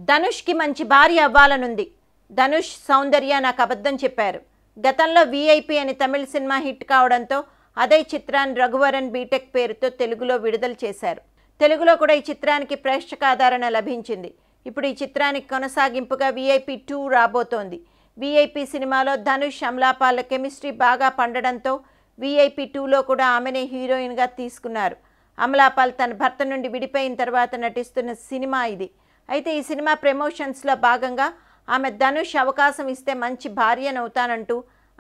ధనుష్కి మంచి భార్య అవ్వాలనుంది. ధనుష్, సౌందర్య నాకు అబద్ధం చెప్పారు. గతంలో వీఐపీ అని తమిళ సినిమా హిట్ కావడంతో అదే చిత్రాన్ని రఘువరన్ బీటెక్ పేరుతో తెలుగులో విడుదల చేశారు. తెలుగులో కూడా ఈ చిత్రానికి ప్రేక్షక ఆదరణ లభించింది. ఇప్పుడు ఈ చిత్రానికి కొనసాగింపుగా వీఐపీ 2 రాబోతోంది. వీఐపీ సినిమాలో ధనుష్, అమలాపాల్ కెమిస్ట్రీ బాగా పండడంతో వీఐపీ 2లో కూడా ఆమెనే హీరోయిన్గా తీసుకున్నారు. అమలాపాల్ తన భర్త నుండి విడిపోయిన తర్వాత నటిస్తున్న సినిమా ఇది. అయితే ఈ సినిమా ప్రమోషన్స్లో భాగంగా ఆమె ధనుష్ అవకాశం ఇస్తే మంచి భార్యనవుతానంటూ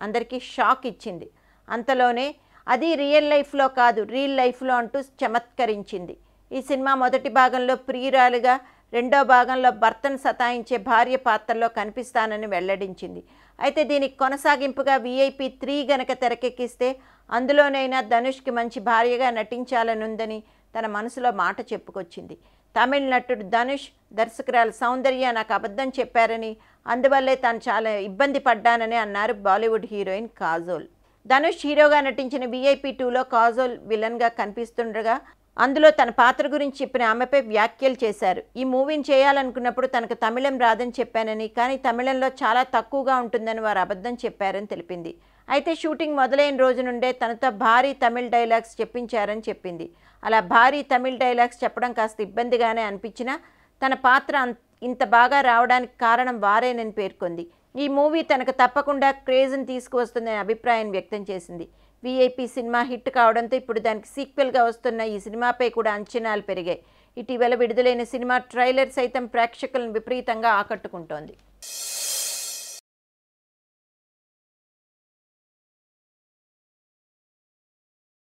అందరికీ షాక్ ఇచ్చింది. అంతలోనే అది రియల్ లైఫ్లో కాదు, రియల్ లైఫ్లో అంటూ చమత్కరించింది. ఈ సినిమా మొదటి భాగంలో ప్రియురాలుగా, రెండో భాగంలో భర్తను సతాయించే భార్య పాత్రలో కనిపిస్తానని వెల్లడించింది. అయితే దీనికి కొనసాగింపుగా వీఐపీ 3 గనక తెరకెక్కిస్తే అందులోనైనా ధనుష్కి మంచి భార్యగా నటించాలనుందని తన మనసులో మాట చెప్పుకొచ్చింది. తమిళ నటుడు ధనుష్, దర్శకురాలు సౌందర్య నాకు అబద్ధం చెప్పారని, అందువల్లే తాను చాలా ఇబ్బంది పడ్డానని అన్నారు బాలీవుడ్ హీరోయిన్ కాజోల్. ధనుష్ హీరోగా నటించిన వీఐపీ 2లో కాజోల్ విలన్గా కనిపిస్తుండగా అందులో తన పాత్ర గురించి చెప్పిన ఆమెపై వ్యాఖ్యలు చేశారు. ఈ మూవీని చేయాలనుకున్నప్పుడు తనకు తమిళం రాదని చెప్పానని, కానీ తమిళంలో చాలా తక్కువగా ఉంటుందని వారు అబద్ధం చెప్పారని తెలిపింది. అయితే షూటింగ్ మొదలైన రోజు నుండే తనతో భారీ తమిళ్ డైలాగ్స్ చెప్పించారని చెప్పింది. అలా భారీ తమిళ్ డైలాగ్స్ చెప్పడం కాస్త ఇబ్బందిగానే అనిపించినా తన పాత్ర ఇంత బాగా రావడానికి కారణం వారేనని పేర్కొంది. ఈ మూవీ తనకు తప్పకుండా క్రేజ్ని తీసుకువస్తుందనే అభిప్రాయం వ్యక్తం చేసింది. వీఐపీ సినిమా హిట్ కావడంతో ఇప్పుడు దానికి సీక్వెల్గా వస్తున్న ఈ సినిమాపై కూడా అంచనాలు పెరిగాయి. ఇటీవల విడుదలైన సినిమా ట్రైలర్ సైతం ప్రేక్షకులను విపరీతంగా ఆకట్టుకుంటోంది.